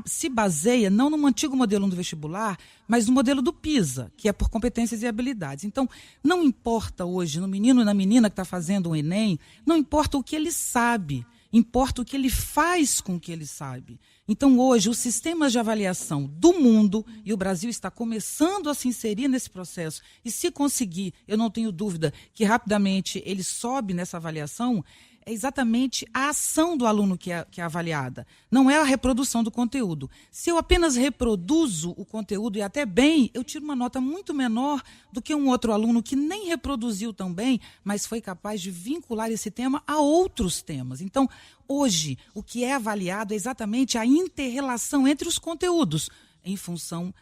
se baseia não no antigo modelo do vestibular, mas no modelo do PISA, que é por competências e habilidades. Então, não importa hoje, no menino e na menina que está fazendo o Enem, não importa o que ele sabe, importa o que ele faz com o que ele sabe. Então, hoje, os sistemas de avaliação do mundo, e o Brasil está começando a se inserir nesse processo, e se conseguir, eu não tenho dúvida que rapidamente ele sobe nessa avaliação, é exatamente a ação do aluno que é avaliada, não é a reprodução do conteúdo. Se eu apenas reproduzo o conteúdo e até bem, eu tiro uma nota muito menor do que um outro aluno que nem reproduziu tão bem, mas foi capaz de vincular esse tema a outros temas. Então, hoje, o que é avaliado é exatamente a inter-relação entre os conteúdos, em função,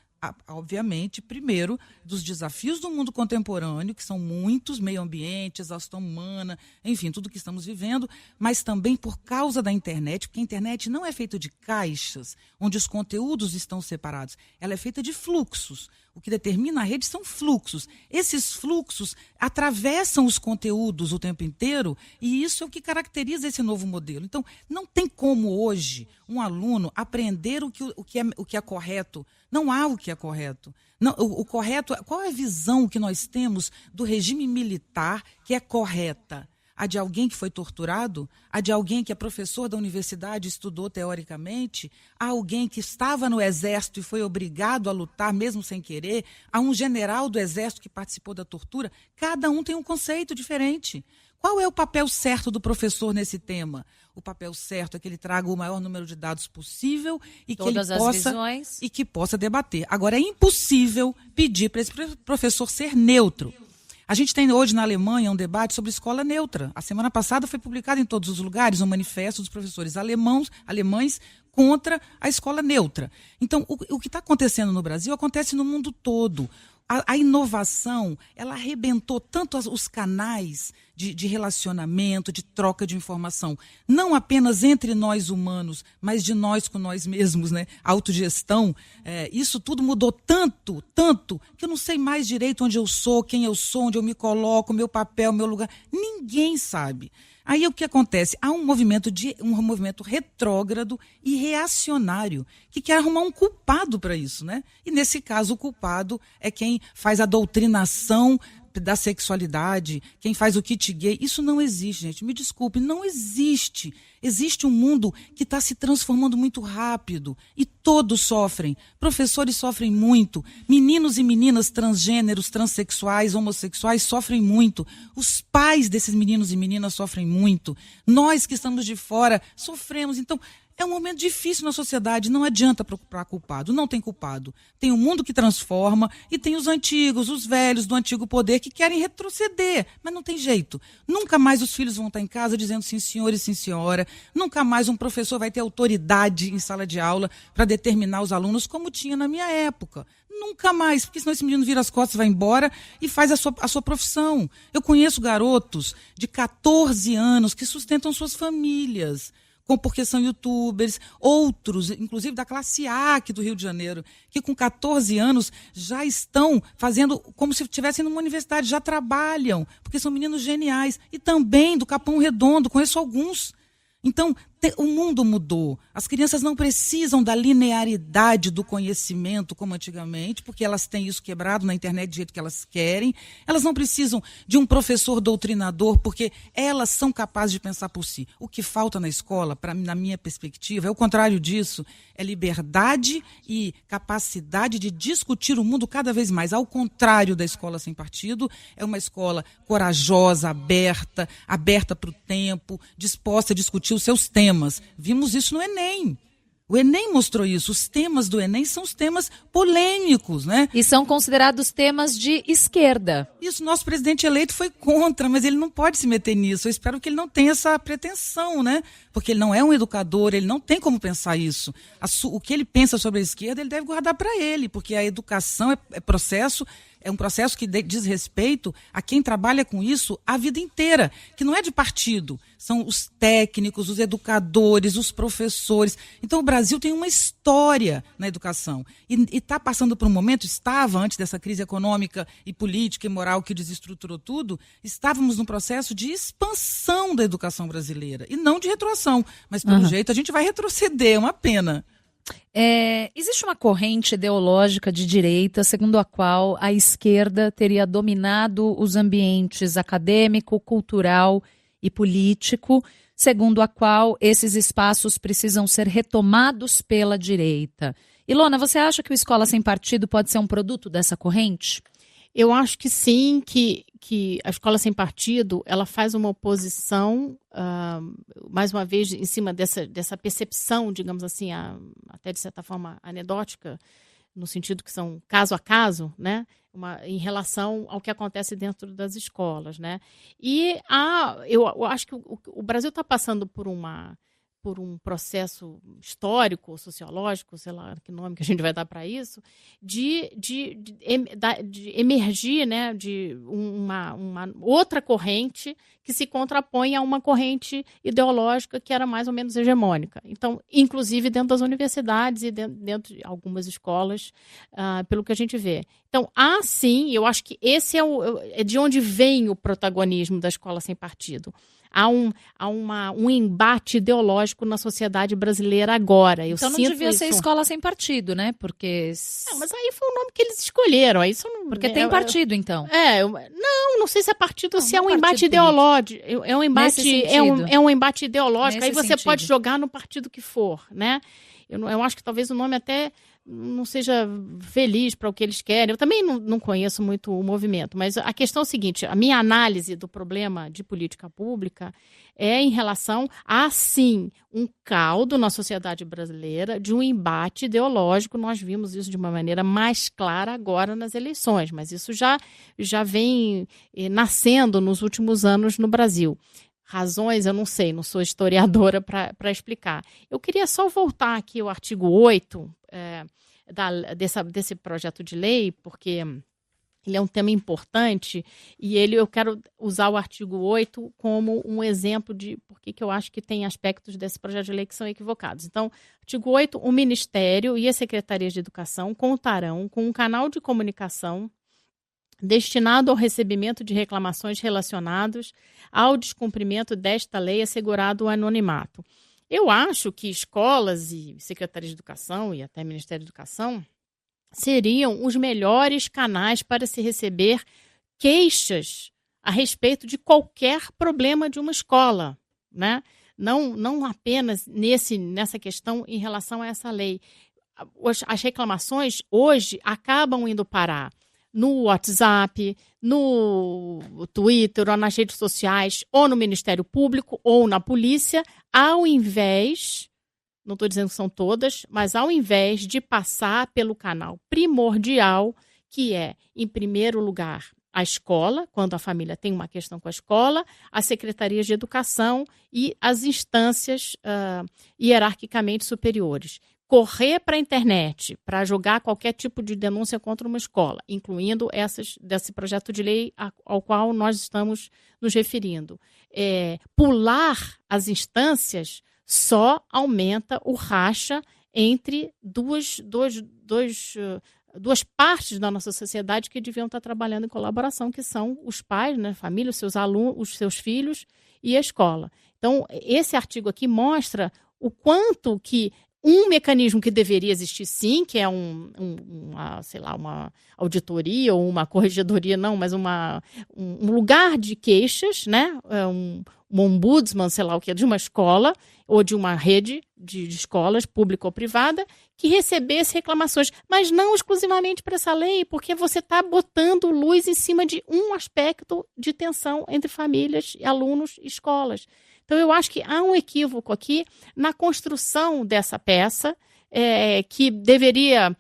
obviamente, primeiro, dos desafios do mundo contemporâneo, que são muitos, meio ambiente, exaustão humana, enfim, tudo que estamos vivendo, mas também por causa da internet, porque a internet não é feita de caixas, onde os conteúdos estão separados, ela é feita de fluxos. O que determina a rede são fluxos. Esses fluxos atravessam os conteúdos o tempo inteiro e isso é o que caracteriza esse novo modelo. Então, não tem como hoje um aluno aprender o que é correto. Não há o que é correto. Não, o correto, qual é a visão que nós temos do regime militar que é correta? A de alguém que foi torturado? A de alguém que é professor da universidade e estudou teoricamente? A alguém que estava no exército e foi obrigado a lutar mesmo sem querer? A um general do exército que participou da tortura? Cada um tem um conceito diferente. Qual é o papel certo do professor nesse tema? O papel certo é que ele traga o maior número de dados possível e todas que ele possa, as visões. E que possa debater. Agora, é impossível pedir para esse professor ser neutro. A gente tem hoje na Alemanha um debate sobre escola neutra. A semana passada foi publicado em todos os lugares um manifesto dos professores alemães contra a escola neutra. Então, o que está acontecendo no Brasil acontece no mundo todo. A inovação, ela arrebentou tanto os canais de relacionamento, de troca de informação, não apenas entre nós humanos, mas de nós com nós mesmos, né? A autogestão, isso tudo mudou tanto, que eu não sei mais direito onde eu sou, quem eu sou, onde eu me coloco, meu papel, meu lugar. Ninguém sabe. Aí o que acontece? Há um movimento retrógrado e reacionário que quer arrumar um culpado para isso, né? E nesse caso o culpado é quem faz a doutrinação da sexualidade, quem faz o kit gay. Isso não existe, gente. Me desculpe, não existe. Existe um mundo que está se transformando muito rápido e todos sofrem. Professores sofrem muito. Meninos e meninas transgêneros, transexuais, homossexuais sofrem muito. Os pais desses meninos e meninas sofrem muito. Nós que estamos de fora sofremos. Então, é um momento difícil na sociedade, não adianta procurar culpado, não tem culpado. Tem um mundo que transforma e tem os antigos, os velhos do antigo poder que querem retroceder, mas não tem jeito. Nunca mais os filhos vão estar em casa dizendo sim senhor e sim senhora, nunca mais um professor vai ter autoridade em sala de aula para determinar os alunos como tinha na minha época. Nunca mais, porque senão esse menino vira as costas, vai embora e faz a sua profissão. Eu conheço garotos de 14 anos que sustentam suas famílias, porque são youtubers, outros, inclusive da classe A aqui do Rio de Janeiro, que com 14 anos já estão fazendo como se estivessem numa universidade, já trabalham, porque são meninos geniais. E também do Capão Redondo, conheço alguns. Então, O mundo mudou. As crianças não precisam da linearidade do conhecimento como antigamente, porque elas têm isso quebrado na internet do jeito que elas querem. Elas não precisam de um professor doutrinador, porque elas são capazes de pensar por si. O que falta na escola, na minha perspectiva, é o contrário disso. É liberdade e capacidade de discutir o mundo cada vez mais. Ao contrário da escola sem partido, é uma escola corajosa, aberta para o tempo, disposta a discutir os seus temas. Vimos isso no Enem. O Enem mostrou isso. Os temas do Enem são os temas polêmicos, né? E são considerados temas de esquerda. Isso, nosso presidente eleito foi contra, mas ele não pode se meter nisso. Eu espero que ele não tenha essa pretensão, né? Porque ele não é um educador, ele não tem como pensar isso. O que ele pensa sobre a esquerda, ele deve guardar para ele, porque a educação é um processo que diz respeito a quem trabalha com isso a vida inteira, que não é de partido, são os técnicos, os educadores, os professores. Então o Brasil tem uma história na educação e está passando por um momento, antes dessa crise econômica e política e moral que desestruturou tudo, estávamos num processo de expansão da educação brasileira e não de retroação, mas pelo jeito a gente vai retroceder, é uma pena. Existe uma corrente ideológica de direita segundo a qual a esquerda teria dominado os ambientes acadêmico, cultural e político, segundo a qual esses espaços precisam ser retomados pela direita. Ilona, você acha que o Escola Sem Partido pode ser um produto dessa corrente? Eu acho que sim, que a Escola Sem Partido ela faz uma oposição, mais uma vez, em cima dessa percepção, digamos assim, até de certa forma anedótica, no sentido que são caso a caso, né? Em relação ao que acontece dentro das escolas, né? E eu acho que o Brasil está passando por um processo histórico, sociológico, sei lá que nome que a gente vai dar para isso, de emergir, né, de uma outra corrente que se contrapõe a uma corrente ideológica que era mais ou menos hegemônica. Então, inclusive dentro das universidades e dentro de algumas escolas, pelo que a gente vê. Então, sim, eu acho que esse é de onde vem o protagonismo da Escola Sem Partido. Há um embate ideológico na sociedade brasileira agora. Então não devia ser Escola Sem Partido, né? Porque... Não, mas aí foi o nome que eles escolheram. Aí não... Porque tem partido, então. Não sei se é partido ou se é um embate ideológico. É um embate ideológico. Aí você pode jogar no partido que for, né? Eu acho que talvez o nome até não seja feliz para o que eles querem. Eu também não conheço muito o movimento, mas a questão é a seguinte, a minha análise do problema de política pública é em relação a, sim, um caldo na sociedade brasileira de um embate ideológico. Nós vimos isso de uma maneira mais clara agora nas eleições, mas isso já vem nascendo nos últimos anos no Brasil. Razões, eu não sei, não sou historiadora para explicar. Eu queria só voltar aqui ao artigo 8 desse projeto de lei, porque ele é um tema importante e eu quero usar o artigo 8 como um exemplo de por que eu acho que tem aspectos desse projeto de lei que são equivocados. Então, artigo 8, o Ministério e as Secretarias de Educação contarão com um canal de comunicação destinado ao recebimento de reclamações relacionadas ao descumprimento desta lei, assegurado o anonimato. Eu acho que escolas e secretarias de educação e até Ministério da Educação seriam os melhores canais para se receber queixas a respeito de qualquer problema de uma escola, né? Não apenas nessa questão em relação a essa lei. As reclamações hoje acabam indo parar no WhatsApp, no Twitter, ou nas redes sociais, ou no Ministério Público, ou na polícia, ao invés, não estou dizendo que são todas, mas ao invés de passar pelo canal primordial, que é, em primeiro lugar, a escola, quando a família tem uma questão com a escola, as secretarias de educação e as instâncias hierarquicamente superiores. Correr para a internet para jogar qualquer tipo de denúncia contra uma escola, incluindo desse projeto de lei ao qual nós estamos nos referindo. Pular as instâncias só aumenta o racha entre dois duas partes da nossa sociedade que deviam estar trabalhando em colaboração, que são os pais, né, a família, os seus alunos, os seus filhos e a escola. Então, esse artigo aqui mostra o quanto que um mecanismo que deveria existir sim, que é uma auditoria ou uma corregedoria, não, mas um lugar de queixas, né? Um ombudsman, sei lá o que, de uma escola ou de uma rede de escolas, pública ou privada, que recebesse reclamações, mas não exclusivamente para essa lei, porque você está botando luz em cima de um aspecto de tensão entre famílias, alunos e escolas. Então, eu acho que há um equívoco aqui na construção dessa peça, que deveria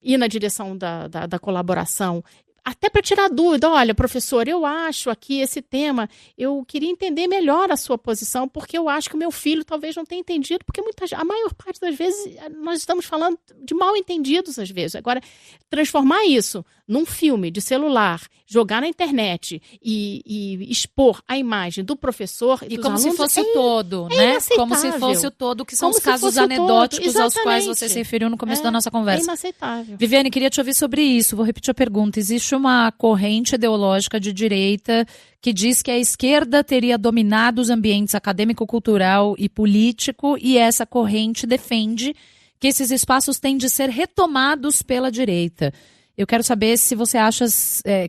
ir na direção da colaboração, até para tirar dúvida. Olha, professor, eu acho aqui esse tema, eu queria entender melhor a sua posição, porque eu acho que o meu filho talvez não tenha entendido, porque a maior parte das vezes nós estamos falando de mal entendidos às vezes. Agora, transformar isso num filme de celular, jogar na internet e expor a imagem do professor e dos como alunos, se fosse o todo, né? Como se fosse o todo, que são os casos anedóticos aos quais você se referiu no começo da nossa conversa. É inaceitável. Viviane, queria te ouvir sobre isso. Vou repetir a pergunta. Existe uma corrente ideológica de direita que diz que a esquerda teria dominado os ambientes acadêmico-cultural e político, e essa corrente defende que esses espaços têm de ser retomados pela direita. Eu quero saber se você acha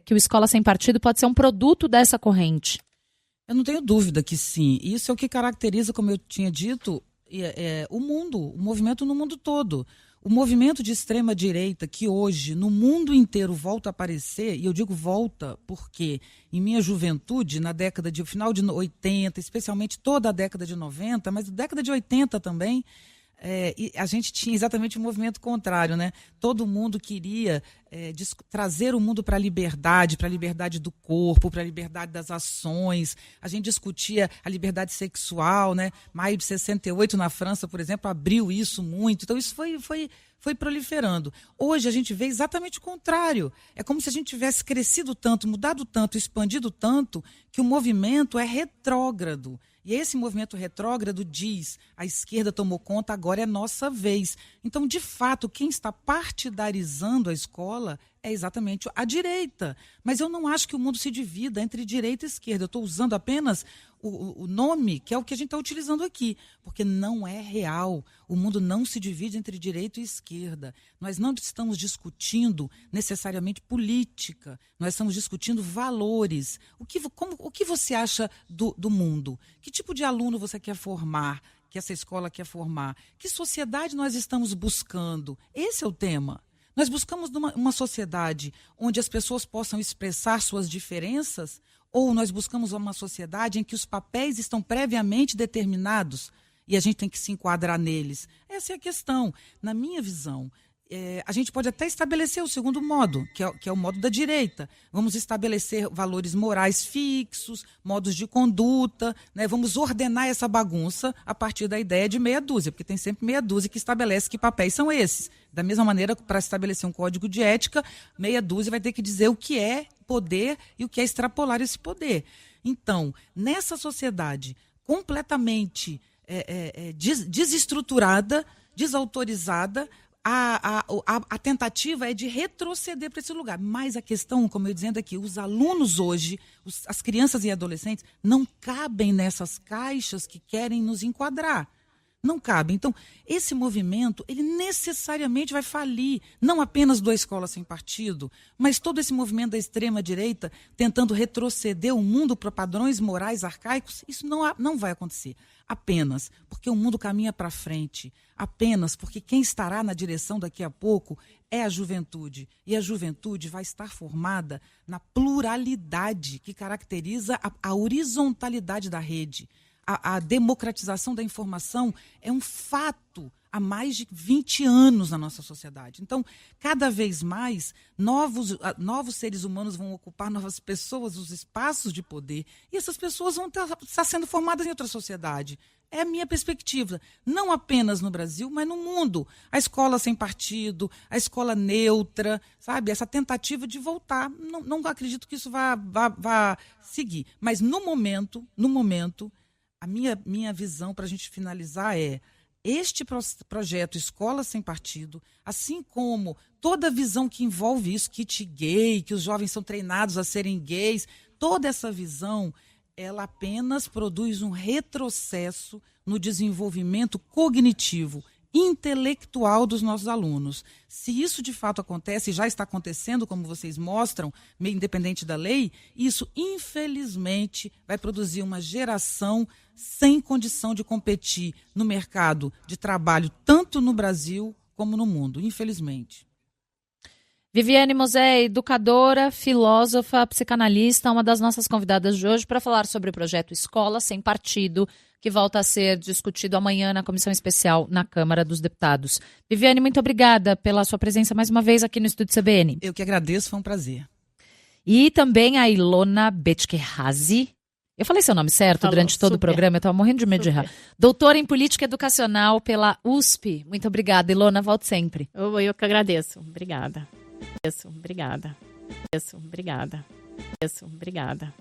que o Escola Sem Partido pode ser um produto dessa corrente. Eu não tenho dúvida que sim. Isso é o que caracteriza, como eu tinha dito, o mundo, o movimento no mundo todo. O movimento de extrema-direita que hoje, no mundo inteiro, volta a aparecer, e eu digo volta porque em minha juventude, na década de final de 80, especialmente toda a década de 90, mas década de 80 também, e a gente tinha exatamente o movimento contrário, né? Todo mundo queria trazer o mundo para a liberdade do corpo, para a liberdade das ações. A gente discutia a liberdade sexual, né? Maio de 68 na França, por exemplo, abriu isso muito. Então isso foi proliferando. Hoje a gente vê exatamente o contrário. É como se a gente tivesse crescido tanto, mudado tanto, expandido tanto, que o movimento é retrógrado. E esse movimento retrógrado diz: a esquerda tomou conta, agora é nossa vez. Então, de fato, quem está partidarizando a escola é exatamente a direita. Mas eu não acho que o mundo se divida entre direita e esquerda. Eu estou usando apenas o nome, que é o que a gente está utilizando aqui, porque não é real. O mundo não se divide entre direita e esquerda. Nós não estamos discutindo necessariamente política, nós estamos discutindo valores. O que você acha do mundo? Que tipo de aluno você quer formar, que essa escola quer formar? Que sociedade nós estamos buscando? Esse é o tema. Nós buscamos uma sociedade onde as pessoas possam expressar suas diferenças, ou nós buscamos uma sociedade em que os papéis estão previamente determinados e a gente tem que se enquadrar neles? Essa é a questão. Na minha visão, a gente pode até estabelecer o segundo modo, que é o modo da direita. Vamos estabelecer valores morais fixos, modos de conduta, né? Vamos ordenar essa bagunça a partir da ideia de meia dúzia, porque tem sempre meia dúzia que estabelece que papéis são esses. Da mesma maneira, para estabelecer um código de ética, meia dúzia vai ter que dizer o que é poder e o que é extrapolar esse poder. Então, nessa sociedade completamente desestruturada, desautorizada, a tentativa é de retroceder para esse lugar. Mas a questão, como eu dizendo aqui, os alunos hoje, as crianças e adolescentes, não cabem nessas caixas que querem nos enquadrar. Não cabe. Então, esse movimento, ele necessariamente vai falir, não apenas do Escola Sem Partido, mas todo esse movimento da extrema-direita tentando retroceder o mundo para padrões morais arcaicos. Isso não vai acontecer. Apenas porque o mundo caminha para frente. Apenas porque quem estará na direção daqui a pouco é a juventude. E a juventude vai estar formada na pluralidade que caracteriza a horizontalidade da rede. A democratização da informação é um fato há mais de 20 anos na nossa sociedade. Então, cada vez mais, novos seres humanos vão ocupar, novas pessoas, os espaços de poder, e essas pessoas vão estar sendo formadas em outra sociedade. É a minha perspectiva, não apenas no Brasil, mas no mundo. A escola sem partido, a escola neutra, sabe? Essa tentativa de voltar. Não acredito que isso vá seguir. Mas, no momento, a minha visão, para a gente finalizar, Este projeto Escola Sem Partido, assim como toda a visão que envolve isso, kit gay, que os jovens são treinados a serem gays, toda essa visão, ela apenas produz um retrocesso no desenvolvimento cognitivo, intelectual dos nossos alunos. Se isso de fato acontece, e já está acontecendo, como vocês mostram, meio independente da lei, isso infelizmente vai produzir uma geração sem condição de competir no mercado de trabalho, tanto no Brasil como no mundo, infelizmente. Viviane Mosé, educadora, filósofa, psicanalista, uma das nossas convidadas de hoje para falar sobre o projeto Escola Sem Partido, que volta a ser discutido amanhã na Comissão Especial na Câmara dos Deputados. Viviane, muito obrigada pela sua presença mais uma vez aqui no Estúdio CBN. Eu que agradeço, foi um prazer. E também a Ilona Betkehazy. Eu falei seu nome certo durante todo o programa, eu estava morrendo de medo de errar. Doutora em Política Educacional pela USP. Muito obrigada, Ilona, volte sempre. Eu que agradeço. Obrigada. Obrigada. Obrigada.